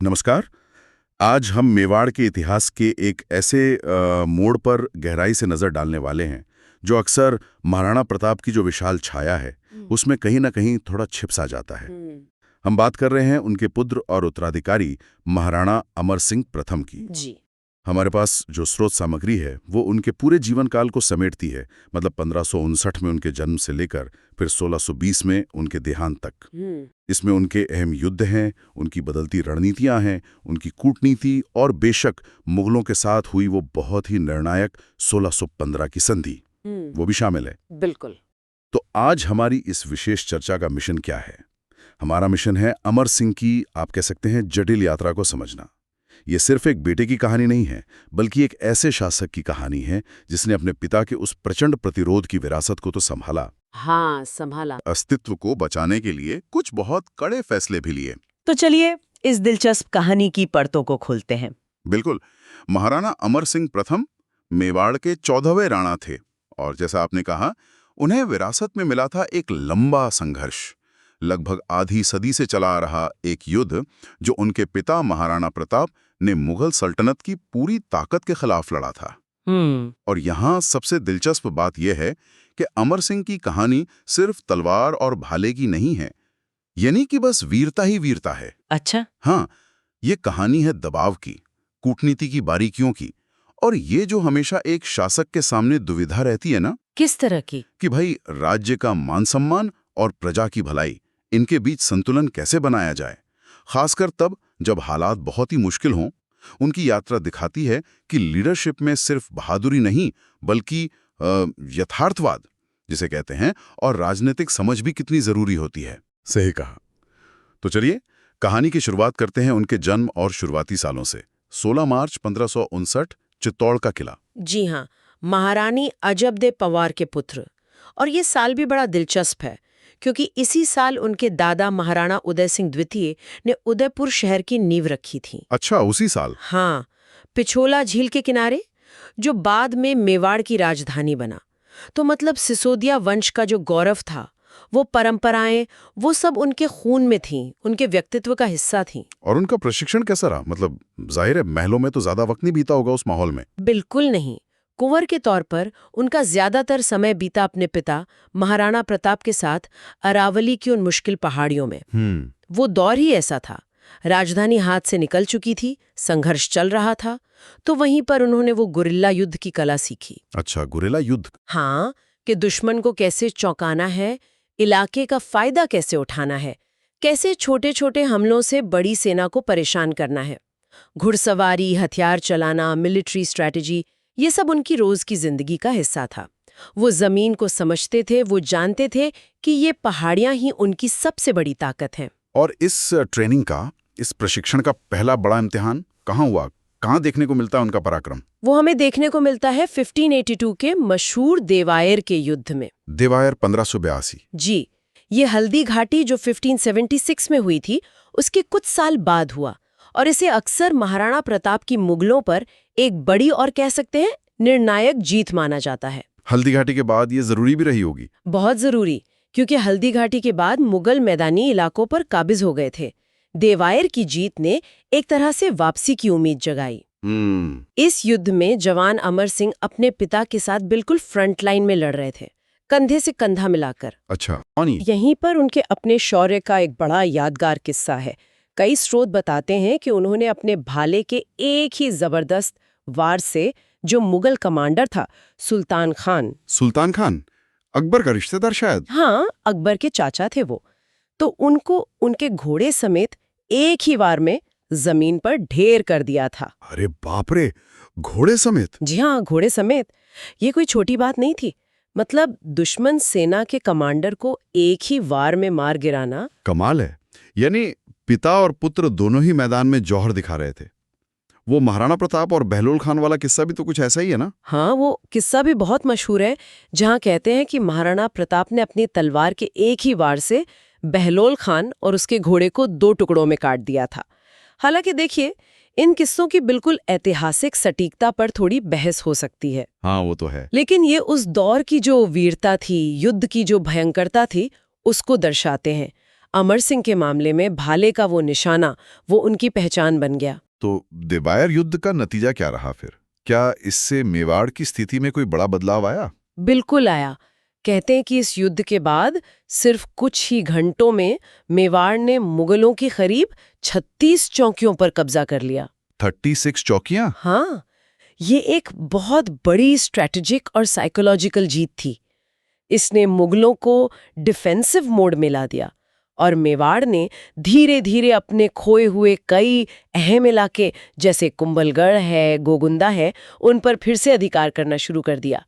नमस्कार। आज हम मेवाड़ के इतिहास के एक ऐसे मोड़ पर गहराई से नज़र डालने वाले हैं जो अक्सर महाराणा प्रताप की जो विशाल छाया है उसमें कहीं ना कहीं थोड़ा छिप सा जाता है। हम बात कर रहे हैं उनके पुत्र और उत्तराधिकारी महाराणा अमर सिंह प्रथम की। जी। हमारे पास जो स्रोत सामग्री है वो उनके पूरे जीवन काल को समेटती है, मतलब 1559 में उनके जन्म से लेकर फिर 1620 में उनके देहांत तक। इसमें उनके अहम युद्ध हैं, उनकी बदलती रणनीतियां हैं, उनकी कूटनीति और बेशक मुगलों के साथ हुई वो बहुत ही निर्णायक 1615 की संधि वो भी शामिल है। बिल्कुल। तो आज हमारी इस विशेष चर्चा का मिशन क्या है? हमारा मिशन है अमर सिंह की, आप कह सकते हैं, जटिल यात्रा को समझना। ये सिर्फ एक बेटे की कहानी नहीं है, बल्कि एक ऐसे शासक की कहानी है जिसने अपने पिता के उस प्रचंड प्रतिरोध की विरासत को तो संभाला, हाँ, संभाला। अस्तित्व को बचाने के लिए कुछ बहुत कड़े फैसले भी लिए। तो चलिए इस दिलचस्प कहानी की परतों को खोलते हैं। बिल्कुल। महाराणा अमर सिंह प्रथम मेवाड़ के 14वें राणा थे और जैसा आपने कहा, उन्हें विरासत में मिला था एक लंबा संघर्ष, लगभग आधी सदी से चला आ रहा एक युद्ध जो उनके पिता महाराणा प्रताप ने मुगल सल्तनत की पूरी ताकत के खिलाफ लड़ा था। और यहाँ सबसे दिलचस्प बात यह है कि अमर सिंह की कहानी सिर्फ तलवार और भाले की नहीं है, यानी कि बस वीरता ही वीरता है। अच्छा। हाँ, ये कहानी है दबाव की, कूटनीति की बारीकियों की, और ये जो हमेशा एक शासक के सामने दुविधा रहती है ना, किस तरह की? कि भाई राज्य का मान सम्मान और प्रजा की भलाई, इनके बीच संतुलन कैसे बनाया जाए, खासकर तब जब हालात बहुत ही मुश्किल हों। उनकी यात्रा दिखाती है कि लीडरशिप में सिर्फ बहादुरी नहीं, बल्कि यथार्थवाद जिसे कहते हैं, और राजनीतिक समझ भी कितनी जरूरी होती है। सही कहा। तो चलिए कहानी की शुरुआत करते हैं उनके जन्म और शुरुआती सालों से। 16 मार्च 1559, चित्तौड़ का किला। जी हाँ, महारानी अजबदे पवार के पुत्र। और ये साल भी बड़ा दिलचस्प है क्योंकि इसी साल उनके दादा महाराणा उदय सिंह द्वितीय ने उदयपुर शहर की नींव रखी थी। अच्छा, उसी साल? हाँ, पिछोला झील के किनारे, जो बाद में मेवाड़ की राजधानी बना। तो मतलब सिसोदिया वंश का जो गौरव था, वो परंपराएं, वो सब उनके खून में थीं, उनके व्यक्तित्व का हिस्सा थीं। और उनका प्रशिक्षण कैसा रहा? मतलब जाहिर है महलों में तो ज्यादा वक्त नहीं बीता होगा उस माहौल में। बिल्कुल नहीं। कुंवर के तौर पर उनका ज्यादातर समय बीता अपने पिता महाराणा प्रताप के साथ अरावली की उन मुश्किल पहाड़ियों में। वो दौर ही ऐसा था, राजधानी हाथ से निकल चुकी थी, संघर्ष चल रहा था, तो वहीं पर उन्होंने वो गुरिल्ला युद्ध की कला सीखी। अच्छा, गुरिल्ला युद्ध। हाँ, कि दुश्मन को कैसे चौंकाना है, इलाके का फायदा कैसे उठाना है, कैसे छोटे छोटे हमलों से बड़ी सेना को परेशान करना है। घुड़सवारी, हथियार चलाना, मिलिट्री स्ट्रैटेजी, ये सब उनकी रोज की जिंदगी का हिस्सा था। वो जमीन को समझते थे, वो जानते थे कि ये पहाड़ियां ही उनकी सबसे बड़ी ताकत हैं। और इस ट्रेनिंग का, इस प्रशिक्षण का पहला बड़ा इम्तिहान कहाँ हुआ? कहाँ देखने को मिलता है उनका पराक्रम? वो हमें देखने को मिलता है 1582 के मशहूर देवायर के युद्ध में। देवायर 1582। जी, ये हल्दी घाटी जो 1576 में हुई थी, उसके कुछ साल बाद हुआ, और इसे अक्सर महाराणा प्रताप की मुगलों पर एक बड़ी और कह सकते हैं निर्णायक जीत माना जाता है। हल्दी घाटी के बाद ये जरूरी भी रही होगी। बहुत जरूरी, क्योंकि हल्दी घाटी के बाद मुगल मैदानी इलाकों पर काबिज हो गए थे। देवायर की जीत ने एक तरह से वापसी की उम्मीद जगाई। इस युद्ध में जवान अमर सिंह अपने पिता के साथ बिल्कुल फ्रंट लाइन में लड़ रहे थे, कंधे से कंधा मिलाकर। अच्छा। यहीं पर उनके अपने शौर्य का एक बड़ा यादगार किस्सा है। कई स्रोत बताते हैं कि उन्होंने अपने भाले के एक ही जबरदस्त वार से जो मुगल कमांडर था सुल्तान खान, अकबर का रिश्तेदार शायद। हाँ, अकबर के चाचा थे वो, तो उनको उनके घोड़े समेत एक ही वार में जमीन पर ढेर कर दिया था। अरे बाप रे, घोड़े समेत? जी हाँ, घोड़े समेत। ये कोई छोटी बात नहीं थी। मतलब दुश्मन सेना के कमांडर को एक ही वार में मार गिराना कमाल है। यानी पिता और पुत्र दोनों ही मैदान में जौहर दिखा रहे थे। वो महाराणा प्रताप और बहलोल खान वाला किस्सा भी तो कुछ ऐसा ही है ना? हाँ, वो किस्सा भी बहुत मशहूर है, जहाँ कहते हैं कि महाराणा प्रताप ने अपनी तलवार के एक ही वार से बहलोल खान और उसके घोड़े को 2 टुकड़ों में काट दिया था। हालांकि देखिए, इन किस्सों की बिल्कुल ऐतिहासिक सटीकता पर थोड़ी बहस हो सकती है। हाँ, वो तो है। लेकिन ये उस दौर की जो वीरता थी, युद्ध की जो भयंकरता थी, उसको दर्शाते हैं। अमर सिंह के मामले में भाले का वो निशाना वो उनकी पहचान बन गया। तो दिवायर युद्ध का नतीजा क्या रहा फिर? क्या इससे मेवाड़ की स्थिति में कोई बड़ा बदलाव आया? बिल्कुल आया। कहते हैं कि इस युद्ध के बाद सिर्फ कुछ ही घंटों में मेवाड़ ने मुगलों की करीब 36 चौकियों पर कब्जा कर लिया। 36 चौकियां? हाँ, ये एक बहुत बड़ी स्ट्रैटेजिक और साइकोलॉजिकल जीत थी। इसने मुगलों को डिफेंसिव मोड में ला दिया और मेवाड़ ने धीरे धीरे अपने खोए हुए कई अहम इलाके जैसे कुंभलगढ़ है, गोगुंदा है, उन पर फिर से अधिकार करना शुरू कर दिया।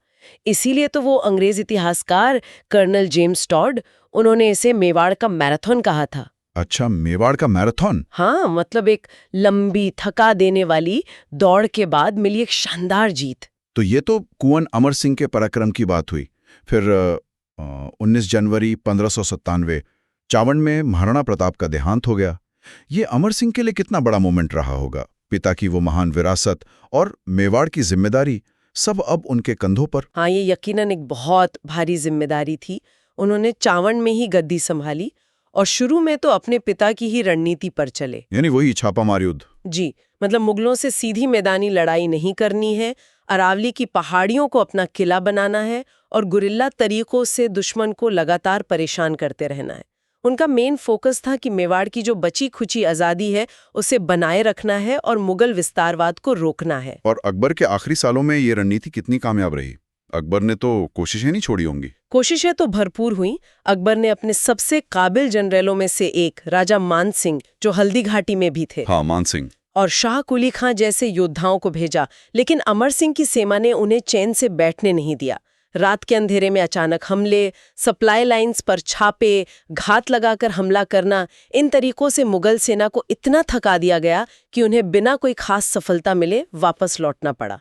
इसीलिए तो वो अंग्रेज इतिहासकार कर्नल जेम्स टॉड, उन्होंने इसे मेवाड़ का मैराथन कहा था। अच्छा, मेवाड़ का मैराथन? हाँ, मतलब एक लंबी थका देने वाली दौड़ के बाद मिली एक शानदार जीत। तो ये तो कुंवर अमर सिंह के पराक्रम की बात हुई। फिर 19 जनवरी 1597 चावंड में महाराणा प्रताप का देहांत हो गया। ये अमर सिंह के लिए कितना बड़ा मोमेंट रहा होगा। पिता की वो महान विरासत और मेवाड़ की जिम्मेदारी सब अब उनके कंधों पर। हाँ, ये यकीनन एक बहुत भारी जिम्मेदारी थी। उन्होंने चावंड में ही गद्दी संभाली और शुरू में तो अपने पिता की ही रणनीति पर चले। यानी वही छापामार युद्ध। जी, मतलब मुगलों से सीधी मैदानी लड़ाई नहीं करनी है, अरावली की पहाड़ियों को अपना किला बनाना है और गुरिल्ला तरीकों से दुश्मन को लगातार परेशान करते रहना है। उनका मेन फोकस था कि मेवाड़ की जो बची खुची आज़ादी है उसे बनाए रखना है और मुगल विस्तारवाद को रोकना है। और अकबर के आखिरी सालों में ये रणनीति कितनी कामयाब रही? अकबर ने तो कोशिशें नहीं छोड़ी होंगी। कोशिशें तो भरपूर हुई। अकबर ने अपने सबसे काबिल जनरलों में से एक राजा मान सिंह, जो हल्दी घाटी में भी थे, हाँ, मान सिंह, और शाह कुली खां जैसे योद्धाओं को भेजा, लेकिन अमर सिंह की सेना ने उन्हें चैन से बैठने नहीं दिया। रात के अंधेरे में अचानक हमले, सप्लाई लाइंस पर छापे, घात लगाकर हमला करना, इन तरीकों से मुगल सेना को इतना थका दिया गया कि उन्हें बिना कोई खास सफलता मिले वापस लौटना पड़ा।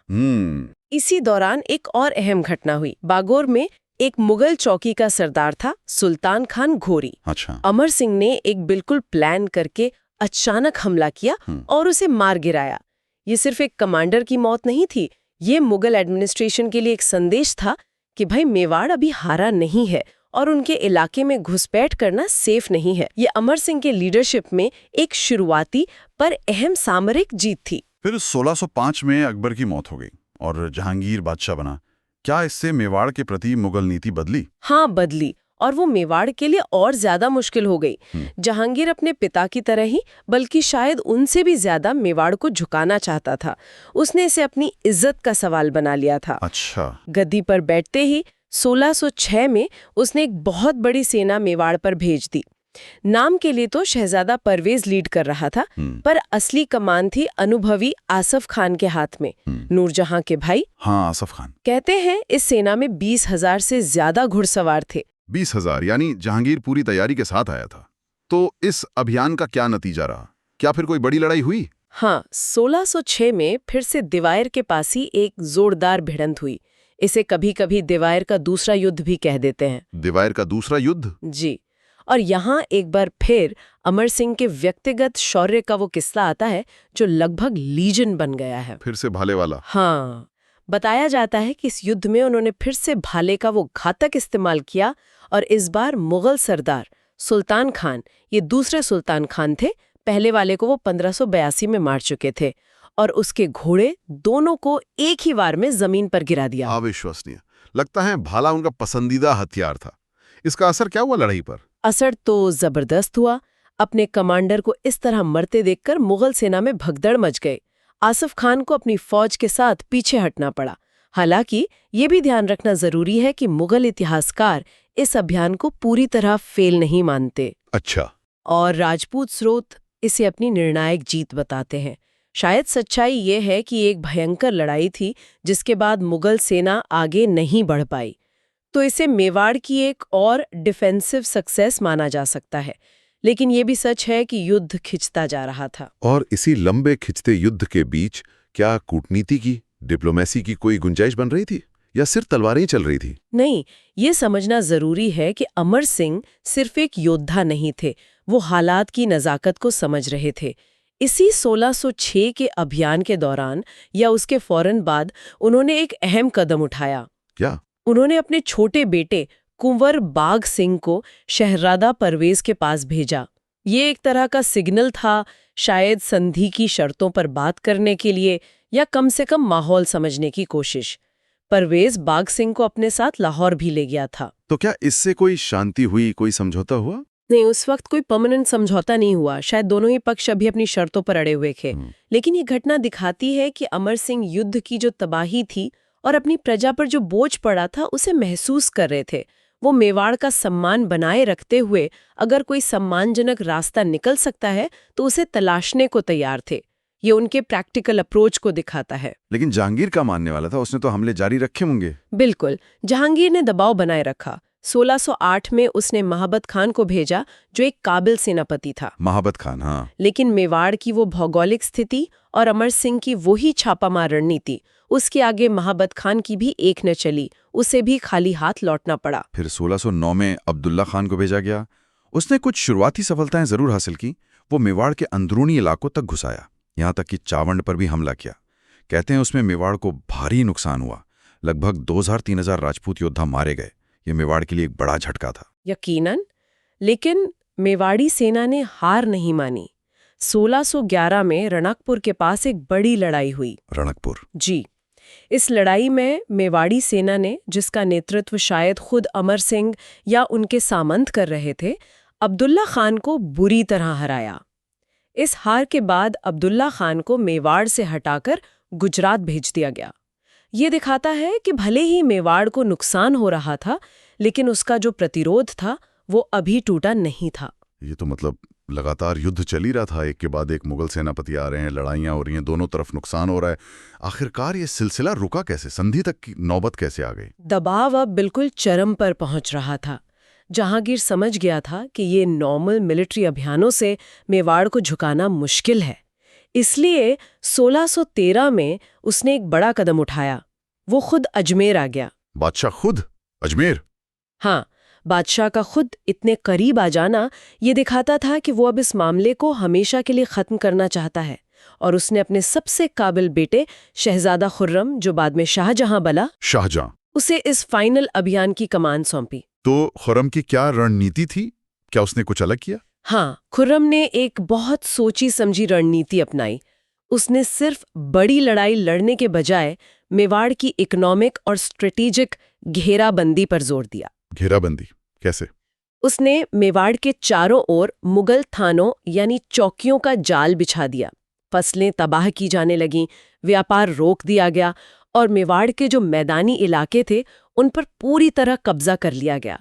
इसी दौरान एक और अहम घटना हुई। बागोर में एक मुगल चौकी का सरदार था सुल्तान खान घोरी। अच्छा। अमर सिंह ने एक बिल्कुल प्लान करके अचानक हमला किया और उसे मार गिराया। ये सिर्फ एक कमांडर की मौत नहीं थी, ये मुगल एडमिनिस्ट्रेशन के लिए एक संदेश था कि भाई मेवाड़ अभी हारा नहीं है और उनके इलाके में घुसपैठ करना सेफ नहीं है। ये अमर सिंह के लीडरशिप में एक शुरुआती पर अहम सामरिक जीत थी। फिर 1605 में अकबर की मौत हो गई और जहांगीर बादशाह बना। क्या इससे मेवाड़ के प्रति मुगल नीति बदली? हाँ, बदली, और वो मेवाड़ के लिए और ज्यादा मुश्किल हो गई। जहांगीर अपने पिता की तरह ही, बल्कि शायद उनसे भी ज्यादा मेवाड़ को झुकाना चाहता था। उसने इसे अपनी इज्जत का सवाल बना लिया था। अच्छा। गद्दी पर बैठते ही 1606 में उसने एक बहुत बड़ी सेना मेवाड़ पर भेज दी। नाम के लिए तो शहजादा परवेज लीड कर रहा था, पर असली कमान थी अनुभवी आसफ खान के हाथ में, नूरजहां के भाई। हाँ, आसफ खान। कहते हैं इस सेना में 20,000 से ज्यादा घुड़सवार थे। 20,000, यानी जहांगीर पूरी तैयारी के साथ आया था। तो इस अभियान का क्या नतीजा रहा? क्या फिर कोई बड़ी लड़ाई हुई? हाँ, 1606 में फिर से दिवायर के पास ही एक जोरदार भिड़ंत हुई। इसे कभी कभी दिवायर का दूसरा युद्ध भी कह देते हैं। दिवायर का दूसरा युद्ध? जी। और यहाँ एक बार फिर अमर सिंह के व्यक्तिगत शौर्य का वो किस्सा आता है जो लगभग लीजन बन गया है। फिर से भाले वाला? हाँ, बताया जाता है कि इस युद्ध में उन्होंने फिर से भाले का वो घातक इस्तेमाल किया और इस बार मुगल सरदार सुल्तान खान, ये दूसरे सुल्तान खान थे, पहले वाले को वो 1582 में मार चुके थे, और उसके घोड़े दोनों को एक ही वार में जमीन पर गिरा दिया। अविश्वसनीय। लगता है भाला उनका पसंदीदा हथियार था। इसका असर क्या हुआ लड़ाई पर? असर तो जबरदस्त हुआ। अपने कमांडर को इस तरह मरते देखकर मुगल सेना में भगदड़ मच गई। आसफ खान को अपनी फौज के साथ पीछे हटना पड़ा। हालांकि ये भी ध्यान रखना जरूरी है कि मुगल इतिहासकार इस अभियान को पूरी तरह फेल नहीं मानते। अच्छा। और राजपूत स्रोत इसे अपनी निर्णायक जीत बताते हैं। शायद सच्चाई ये है कि एक भयंकर लड़ाई थी जिसके बाद मुगल सेना आगे नहीं बढ़ पाई, तो इसे मेवाड़ की एक और डिफेंसिव सक्सेस माना जा सकता है। लेकिन ये भी सच है कि युद्ध खिंचता जा रहा था। और इसी लंबे खिंचते युद्ध के बीच क्या कूटनीति की, डिप्लोमेसी की कोई गुंजाइश बन रही थी या सिर्फ तलवारें ही चल रही थी? नहीं, ये समझना जरूरी है कि अमर सिंह सिर्फ एक योद्धा नहीं थे, वो हालात की नज़ाकत को समझ रहे थे। इसी 1606 के अभियान के दौरान या उसके फौरन बाद उन्होंने एक अहम कदम उठाया। क्या? उन्होंने अपने छोटे बेटे कुंवर बाघ सिंह को शहजादा परवेज के पास भेजा। ये एक तरह का सिग्नल था, शायद संधि की शर्तों पर बात करने के लिए या कम से कम माहौल समझने की कोशिश। परवेज बाघ सिंह को अपने साथ लाहौर भी ले गया था। तो क्या इससे कोई शांति हुई, कोई समझौता हुआ? नहीं, उस वक्त कोई परमानेंट समझौता नहीं हुआ। शायद दोनों ही पक्ष अभी अपनी शर्तों पर अड़े हुए थे। लेकिन ये घटना दिखाती है कि अमर सिंह युद्ध की जो तबाही थी और अपनी प्रजा पर जो बोझ पड़ा था उसे महसूस कर रहे थे। वो मेवाड़ का सम्मान बनाए रखते हुए अगर कोई सम्मानजनक रास्ता निकल सकता है तो उसे तलाशने को तैयार थे। ये उनके प्रैक्टिकल अप्रोच को दिखाता है। लेकिन जहांगीर का मानने वाला था, उसने तो हमले जारी रखे होंगे। बिल्कुल, जहांगीर ने दबाव बनाए रखा। 1608 में उसने महाबत खान को भेजा, जो एक काबिल सेनापति था। महाबत खान, हाँ। लेकिन मेवाड़ की वो भौगोलिक स्थिति और अमर सिंह की वही छापामार रणनीति, उसके आगे महाबत खान की भी एक न चली। उसे भी खाली हाथ लौटना पड़ा। फिर 1609 में अब्दुल्ला खान को भेजा गया। उसने कुछ शुरुआती सफलताएं जरूर हासिल की। वो मेवाड़ के अंदरूनी इलाकों तक घुसाया, यहाँ तक कि चावंड पर भी हमला किया। कहते हैं उसमें मेवाड़ को भारी नुकसान हुआ। लगभग 2000-3000 राजपूत योद्धा मारे गए। ये मेवाड़ के लिए एक बड़ा झटका था। यकीनन, लेकिन मेवाड़ी सेना ने हार नहीं मानी। 1611 में रणकपुर के पास एक बड़ी लड़ाई हुई। रणकपुर? जी। इस लड़ाई में मेवाड़ी सेना ने, जिसका नेतृत्व शायद खुद अमर सिंह या उनके सामंत कर रहे थे, अब्दुल्ला खान को बुरी तरह हराया। इस हार के बाद अब्दुल्ला खान को मेवाड़ से हटाकर गुजरात भेज दिया गया। ये दिखाता है कि भले ही मेवाड़ को नुकसान हो रहा था, लेकिन उसका जो प्रतिरोध था वो अभी टूटा नहीं था। ये तो मतलब लगातार युद्ध चल ही रहा था, एक के बाद एक मुगल सेनापति आ रहे हैं, लड़ाइयां हो रही हैं, दोनों तरफ नुकसान हो रहा है। आखिरकार ये सिलसिला रुका कैसे? संधि तक की नौबत कैसे आ गई? दबाव अब बिल्कुल चरम पर पहुंच रहा था। जहांगीर समझ गया था कि ये नॉर्मल मिलिट्री अभियानों से मेवाड़ को झुकाना मुश्किल है। इसलिए 1613 में उसने एक बड़ा कदम उठाया। वो खुद अजमेर आ गया। बादशाह खुद अजमेर? हाँ, बादशाह का खुद इतने करीब आ जाना ये दिखाता था कि वो अब इस मामले को हमेशा के लिए खत्म करना चाहता है। और उसने अपने सबसे काबिल बेटे शहजादा खुर्रम, जो बाद में शाहजहां बना, शाहजहां, उसे इस फाइनल अभियान की कमान सौंपी। तो खुर्रम की क्या रणनीति थी? क्या उसने कुछ अलग किया? हाँ, खुर्रम ने एक बहुत सोची समझी रणनीति अपनाई। उसने सिर्फ बड़ी लड़ाई लड़ने के बजाय मेवाड़ की इकोनॉमिक और स्ट्रेटेजिक घेराबंदी पर जोर दिया। घेराबंदी कैसे? उसने मेवाड़ के चारों ओर मुगल थानों यानी चौकियों का जाल बिछा दिया। फसलें तबाह की जाने लगीं, व्यापार रोक दिया गया और मेवाड़ के जो मैदानी इलाके थे उन पर पूरी तरह कब्जा कर लिया गया।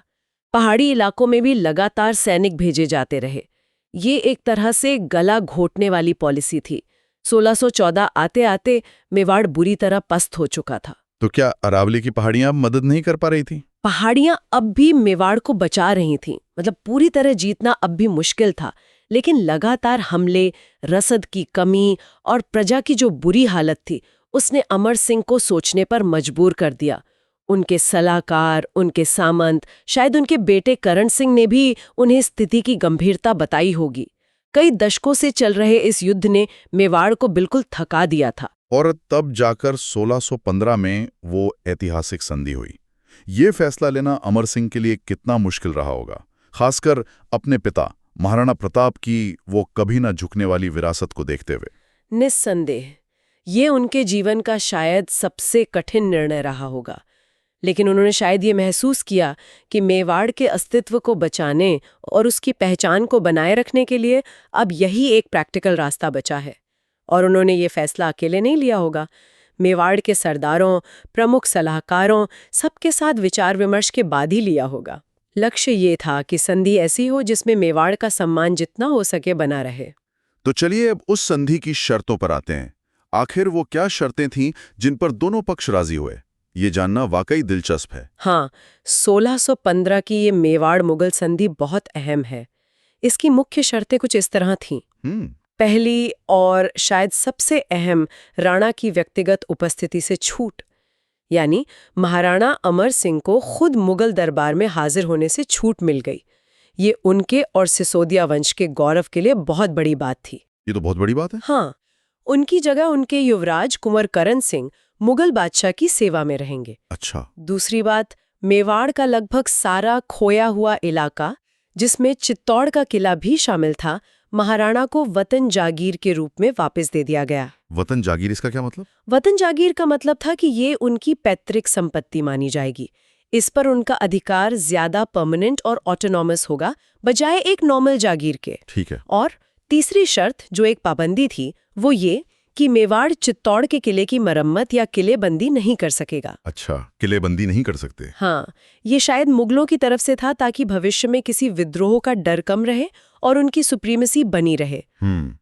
पहाड़ी इलाकों में भी लगातार सैनिक भेजे जाते रहे। ये एक तरह से गला घोटने वाली पॉलिसी थी। 1614 आते आते मेवाड़ बुरी तरह पस्त हो चुका था। तो क्या अरावली की पहाड़ियां अब मदद नहीं कर पा रही थी? पहाड़ियां अब भी मेवाड़ को बचा रही थीं। मतलब पूरी तरह जीतना अब भी मुश्किल था, लेकिन लगातार हमले, रसद की कमी और प्रजा की जो बुरी हालत थी उसने अमर सिंह को सोचने पर मजबूर कर दिया। उनके सलाहकार, उनके सामंत, शायद उनके बेटे करण सिंह ने भी उन्हें स्थिति की गंभीरता बताई होगी। कई दशकों से चल रहे इस युद्ध ने मेवाड़ को बिल्कुल थका दिया था। और तब जाकर 1615 में वो ऐतिहासिक संधि हुई। ये फैसला लेना अमर सिंह के लिए कितना मुश्किल रहा होगा, खासकर अपने पिता महाराणा प्रताप की वो कभी न झुकने वाली विरासत को देखते हुए। निस्संदेह ये उनके जीवन का शायद सबसे कठिन निर्णय रहा होगा। लेकिन उन्होंने शायद ये महसूस किया कि मेवाड़ के अस्तित्व को बचाने और उसकी पहचान को बनाए रखने के लिए अब यही एक प्रैक्टिकल रास्ता बचा है। और उन्होंने ये फैसला अकेले नहीं लिया होगा। मेवाड़ के सरदारों, प्रमुख सलाहकारों, सबके साथ विचार विमर्श के बाद ही लिया होगा। लक्ष्य ये था कि संधि ऐसी हो जिसमें मेवाड़ का सम्मान जितना हो सके बना रहे। तो चलिए अब उस संधि की शर्तों पर आते हैं। आखिर वो क्या शर्तें थीं जिन पर दोनों पक्ष राजी हुए? ये जानना वाकई दिलचस्प है। हाँ, 1615 की ये मेवाड़ मुगल संधि बहुत अहम है। इसकी मुख्य शर्तें कुछ इस तरह थीं। पहली और शायद सबसे अहम, राणा की व्यक्तिगत उपस्थिति से छूट। यानी महाराणा अमर सिंह को खुद मुगल दरबार में हाजिर होने से छूट मिल गई। ये उनके और सिसोदिया वंश के गौरव के लिए बहुत बड़ी बात थी। ये तो बहुत बड़ी बात है। हाँ, उनकी जगह उनके युवराज कुंवर करण सिंह मुगल बादशाह की सेवा में रहेंगे। अच्छा। दूसरी बात, मेवाड़ का लगभग सारा खोया हुआ इलाका, जिसमें चित्तौड़ का किला भी शामिल था, महाराणा को वतन जागीर के रूप में वापस दे दिया गया। वतन जागीर, इसका क्या मतलब? वतन जागीर का मतलब था कि ये उनकी पैतृक संपत्ति मानी जाएगी। इस पर उनका अधिकार ज्यादा परमानेंट और ऑटोनॉमस होगा, बजाय एक नॉर्मल जागीर के। ठीक है। और तीसरी शर्त, जो एक पाबंदी थी, वो ये कि मेवाड़ चित्तौड़ के किले की मरम्मत या किलेबंदी नहीं कर सकेगा। अच्छा, किलेबंदी नहीं कर सकते। हाँ, ये शायद मुगलों की तरफ से था, ताकि भविष्य में किसी विद्रोह का डर कम रहे और उनकी सुप्रीमेसी बनी रहे।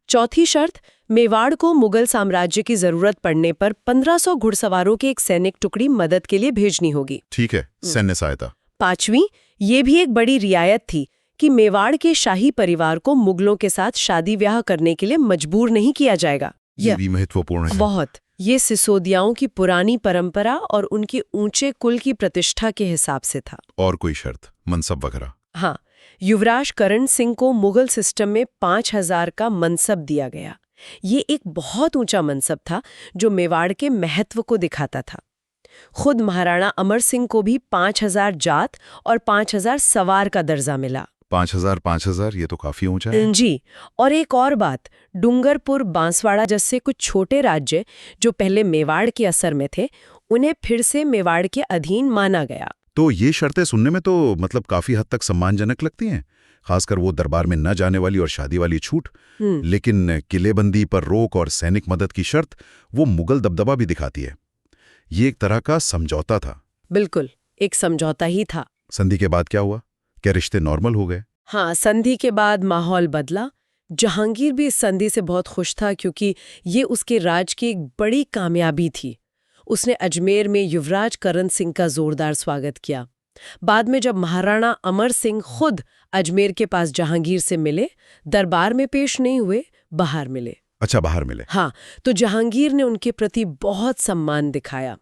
चौथी शर्त, मेवाड़ को मुगल साम्राज्य की जरूरत पड़ने पर 1500 घुड़सवारों की एक सैनिक टुकड़ी मदद के लिए भेजनी होगी। ठीक है, सैन्य सहायता। पांचवी, ये भी एक बड़ी रियायत थी कि मेवाड़ के शाही परिवार को मुगलों के साथ शादी ब्याह करने के लिए मजबूर नहीं किया जाएगा। ये भी महत्वपूर्ण है। बहुत। ये सिसोदियाओं की पुरानी परंपरा और उनके ऊंचे कुल की प्रतिष्ठा के हिसाब से था। और कोई शर्त, मनसब वगैरह? हाँ, युवराज करण सिंह को मुगल सिस्टम में 5000 का मनसब दिया गया। ये एक बहुत ऊंचा मनसब था जो मेवाड़ के महत्व को दिखाता था। खुद महाराणा अमर सिंह को भी 5000 जात और 5000 सवार का दर्जा मिला। 5000, ये तो काफी ऊंचा है। जी, और एक और बात, डूंगरपुर, बांसवाड़ा जैसे कुछ छोटे राज्य जो पहले मेवाड़ के असर में थे, उन्हें फिर से मेवाड़ के अधीन माना गया। तो ये शर्तें सुनने में तो मतलब काफी हद तक सम्मानजनक लगती हैं, खासकर वो दरबार में न जाने वाली और शादी वाली छूट। लेकिन किलेबंदी पर रोक और सैनिक मदद की शर्त, वो मुगल दबदबा भी दिखाती है। ये एक तरह का समझौता था। बिल्कुल, एक समझौता ही था। संधि के बाद क्या हुआ? क्या रिश्ते नॉर्मल हो गए? हाँ, संधि के बाद माहौल बदला। जहांगीर भी इस संधि से बहुत खुश था, क्योंकि ये उसके राज की एक बड़ी कामयाबी थी। उसने अजमेर में युवराज करण सिंह का जोरदार स्वागत किया। बाद में जब महाराणा अमर सिंह खुद अजमेर के पास जहांगीर से मिले, दरबार में पेश नहीं हुए, बाहर मिले। अच्छा, बाहर मिले। हाँ, तो जहांगीर ने उनके प्रति बहुत सम्मान दिखाया।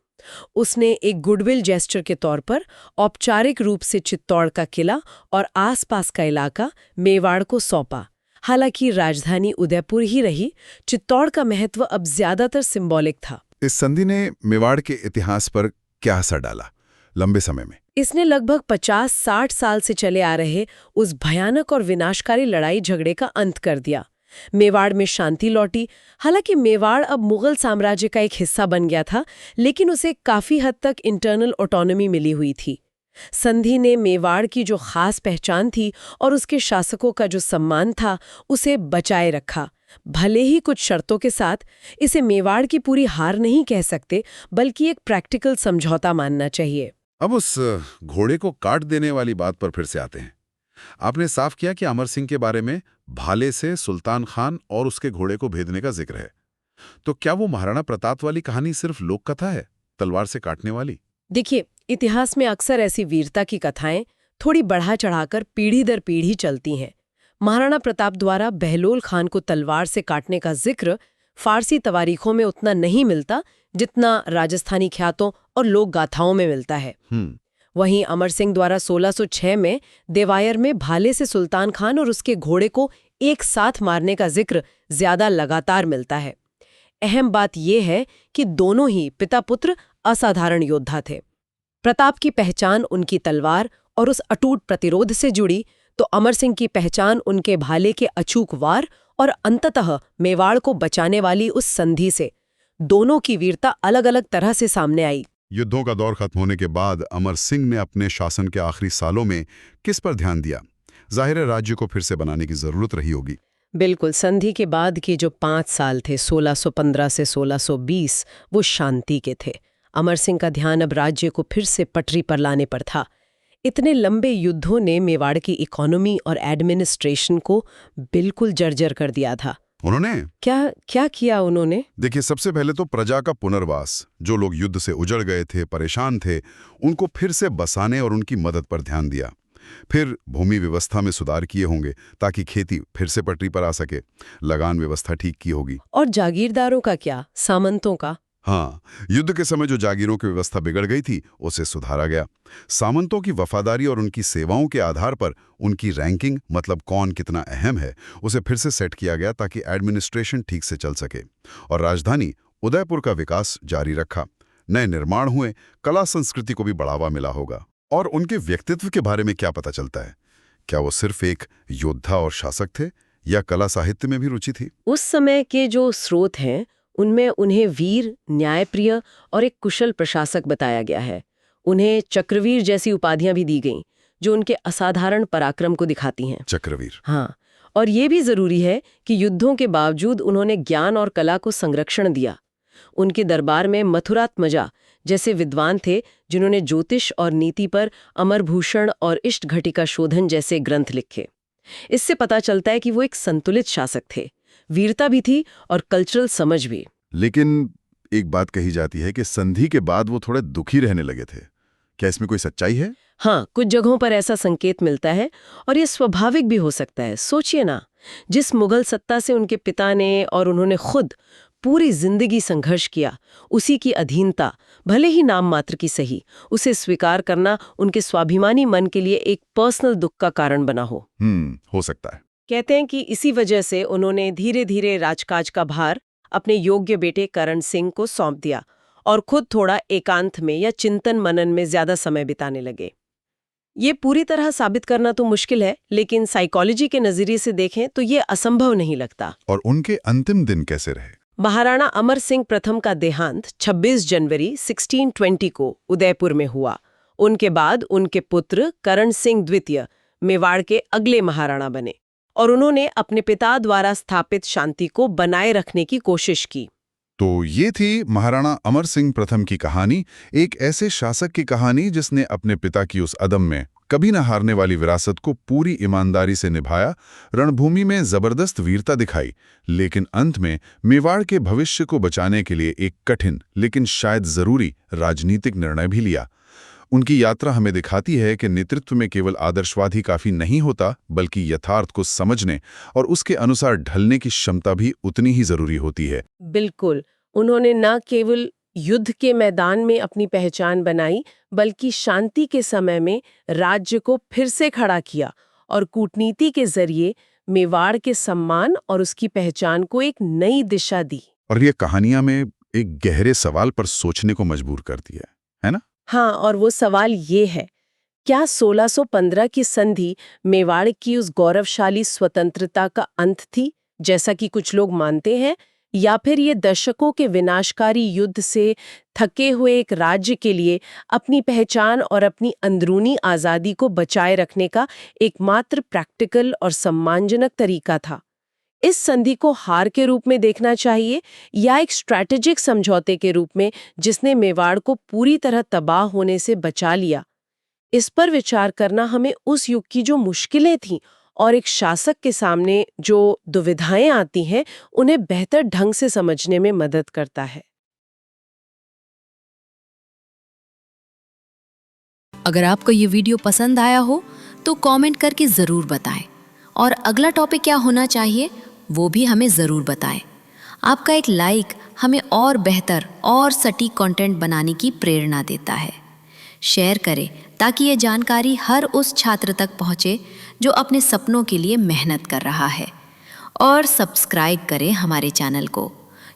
उसने एक गुडविल जेस्चर के तौर पर औपचारिक रूप से चित्तौड़ का किला और आसपास का इलाका मेवाड़ को सौंपा। हालांकि राजधानी उदयपुर ही रही, चित्तौड़ का महत्व अब ज्यादातर सिंबॉलिक था। इस संधि ने मेवाड़ के इतिहास पर क्या असर डाला लंबे समय में? इसने लगभग 50-60 साल से चले आ रहे उस भयानक और विनाशकारी लड़ाई झगड़े का अंत कर दिया। मेवाड़ में शांति लौटी। हालांकि मेवाड़ अब मुगल साम्राज्य का एक हिस्सा बन गया था, लेकिन उसे काफी हद तक इंटरनल ऑटोनॉमी मिली हुई थी। संधि ने मेवाड़ की जो खास पहचान थी और उसके शासकों का जो सम्मान था, उसे बचाए रखा। भले ही कुछ शर्तों के साथ। इसे मेवाड़ की पूरी हार नहीं कह सकते, बल्कि एक प्रैक्टिकल समझौता मानना चाहिए। अब उस घोड़े को काट देने वाली बात पर फिर से आते हैं। आपने साफ किया कि अमर सिंह के बारे में भाले से सुल्तान खान और उसके घोड़े को भेदने का जिक्र है। तो क्या वो महाराणा प्रताप वाली कहानी सिर्फ लोक कथा है, तलवार से काटने वाली? देखिए, इतिहास में अक्सर ऐसी वीरता की कथाएं थोड़ी बढ़ा चढ़ाकर पीढ़ी दर पीढ़ी चलती हैं। महाराणा प्रताप द्वारा बहलोल खान को तलवार से काटने का जिक्र फारसी तवारीखों में उतना नहीं मिलता जितना राजस्थानी ख्यातों और लोक गाथाओं में मिलता है। वहीं अमर सिंह द्वारा 1606 में देवायर में भाले से सुल्तान खान और उसके घोड़े को एक साथ मारने का जिक्र ज्यादा लगातार मिलता है। अहम बात यह है कि दोनों ही पिता पुत्र असाधारण योद्धा थे। प्रताप की पहचान उनकी तलवार और उस अटूट प्रतिरोध से जुड़ी, तो अमर सिंह की पहचान उनके भाले के अचूक वार और अंततः मेवाड़ को बचाने वाली उस संधि से। दोनों की वीरता अलग अलग तरह से सामने आई। युद्धों का दौर खत्म होने के बाद अमर सिंह ने अपने शासन के आखिरी सालों में किस पर ध्यान दिया? जाहिर है राज्य को फिर से बनाने की जरूरत रही होगी। बिल्कुल, संधि के बाद के जो 5 साल थे, 1615 से 1620, वो शांति के थे। अमर सिंह का ध्यान अब राज्य को फिर से पटरी पर लाने पर था। इतने लंबे युद्धों ने मेवाड़ की इकोनॉमी और एडमिनिस्ट्रेशन को बिल्कुल जर्जर कर दिया था। उन्होंने क्या किया उन्होंने? देखिए, सबसे पहले तो प्रजा का पुनर्वास। जो लोग युद्ध से उजड़ गए थे, परेशान थे, उनको फिर से बसाने और उनकी मदद पर ध्यान दिया। फिर भूमि व्यवस्था में सुधार किए होंगे ताकि खेती फिर से पटरी पर आ सके। लगान व्यवस्था ठीक की होगी। और जागीरदारों का क्या, सामंतों का? हाँ, युद्ध के समय जो जागीरों की व्यवस्था बिगड़ गई थी, उसे सुधारा गया। सामंतों की वफादारी और उनकी सेवाओं के आधार पर उनकी रैंकिंग, मतलब कौन कितना अहम है, उसे फिर से सेट किया गया ताकि एडमिनिस्ट्रेशन ठीक से चल सके। और राजधानी उदयपुर का विकास जारी रखा। नए निर्माण हुए, कला संस्कृति को भी बढ़ावा मिला होगा। और उनके व्यक्तित्व के बारे में क्या पता चलता है? क्या वो सिर्फ एक योद्धा और शासक थे या कला साहित्य में भी रुचि थी? उस समय के जो स्रोत हैं उनमें उन्हें वीर, न्यायप्रिय और एक कुशल प्रशासक बताया गया है। उन्हें चक्रवीर जैसी उपाधियां भी दी गईं जो उनके असाधारण पराक्रम को दिखाती हैं। चक्रवीर। हाँ, और ये भी जरूरी है कि युद्धों के बावजूद उन्होंने ज्ञान और कला को संरक्षण दिया। उनके दरबार में मथुरात्मजा जैसे विद्वान थे जिन्होंने ज्योतिष और नीति पर अमरभूषण और इष्टघटिका शोधन जैसे ग्रंथ लिखे। इससे पता चलता है कि वो एक संतुलित शासक थे, वीरता भी थी और कल्चरल समझ भी। लेकिन एक बात कही जाती है कि संधि के बाद वो थोड़े दुखी रहने लगे थे। क्या इसमें कोई सच्चाई है? हाँ, कुछ जगहों पर ऐसा संकेत मिलता है और ये स्वाभाविक भी हो सकता है। सोचिए ना, जिस मुगल सत्ता से उनके पिता ने और उन्होंने खुद पूरी जिंदगी संघर्ष किया, उसी की अधीनता, भले ही नाम मात्र की सही, उसे स्वीकार करना उनके स्वाभिमानी मन के लिए एक पर्सनल दुख का कारण बना हो सकता है। कहते हैं कि इसी वजह से उन्होंने धीरे धीरे राजकाज का भार अपने योग्य बेटे करण सिंह को सौंप दिया और खुद थोड़ा एकांत में या चिंतन मनन में ज्यादा समय बिताने लगे। ये पूरी तरह साबित करना तो मुश्किल है, लेकिन साइकोलॉजी के नजरिए से देखें तो ये असंभव नहीं लगता। और उनके अंतिम दिन कैसे रहे? महाराणा अमर सिंह प्रथम का देहांत 26 जनवरी 1620 को उदयपुर में हुआ। उनके बाद उनके पुत्र करण सिंह द्वितीय मेवाड़ के अगले महाराणा बने और उन्होंने अपने पिता द्वारा स्थापित शांति को बनाए रखने की कोशिश की। तो ये थी महाराणा अमर सिंह प्रथम की कहानी, एक ऐसे शासक की कहानी जिसने अपने पिता की उस अदम में कभी न हारने वाली विरासत को पूरी ईमानदारी से निभाया, रणभूमि में जबरदस्त वीरता दिखाई, लेकिन अंत में मेवाड़ के भविष्य को बचाने के लिए एक कठिन लेकिन शायद जरूरी राजनीतिक निर्णय भी लिया। उनकी यात्रा हमें दिखाती है कि नेतृत्व में केवल आदर्शवाद ही काफी नहीं होता, बल्कि यथार्थ को समझने और उसके अनुसार ढलने की क्षमता भी उतनी ही जरूरी होती है। बिल्कुल, उन्होंने न केवल युद्ध के मैदान में अपनी पहचान बनाई, बल्कि शांति के समय में राज्य को फिर से खड़ा किया और कूटनीति के जरिए मेवाड़ के सम्मान और उसकी पहचान को एक नई दिशा दी। और ये कहानियां में एक गहरे सवाल पर सोचने को मजबूर करती है ना? हाँ, और वो सवाल ये है, क्या 1615 की संधि मेवाड़ की उस गौरवशाली स्वतंत्रता का अंत थी, जैसा कि कुछ लोग मानते हैं, या फिर ये दशकों के विनाशकारी युद्ध से थके हुए एक राज्य के लिए अपनी पहचान और अपनी अंदरूनी आज़ादी को बचाए रखने का एकमात्र प्रैक्टिकल और सम्मानजनक तरीका था? इस संधि को हार के रूप में देखना चाहिए या एक स्ट्रैटेजिक समझौते के रूप में जिसने मेवाड़ को पूरी तरह तबाह होने से बचा लिया? इस पर विचार करना हमें उस युग की जो मुश्किलें थीं और एक शासक के सामने जो दुविधाएं आती हैं, उन्हें बेहतर ढंग से समझने में मदद करता है। अगर आपको ये वीडियो पसंद आया हो तो कमेंट करके ज़रूर बताएं और अगला टॉपिक क्या होना चाहिए वो भी हमें ज़रूर बताएं। आपका एक लाइक हमें और बेहतर और सटीक कंटेंट बनाने की प्रेरणा देता है। शेयर करें ताकि ये जानकारी हर उस छात्र तक पहुँचे जो अपने सपनों के लिए मेहनत कर रहा है। और सब्सक्राइब करें हमारे चैनल को,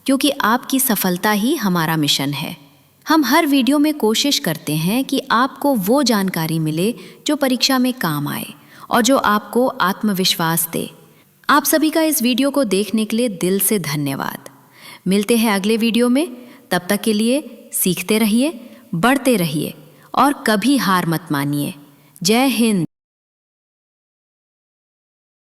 क्योंकि आपकी सफलता ही हमारा मिशन है। हम हर वीडियो में कोशिश करते हैं कि आपको वो जानकारी मिले जो परीक्षा में काम आए और जो आपको आत्मविश्वास दे। आप सभी का इस वीडियो को देखने के लिए दिल से धन्यवाद। मिलते हैं अगले वीडियो में, तब तक के लिए सीखते रहिए, बढ़ते रहिए और कभी हार मत मानिए। जय हिंद।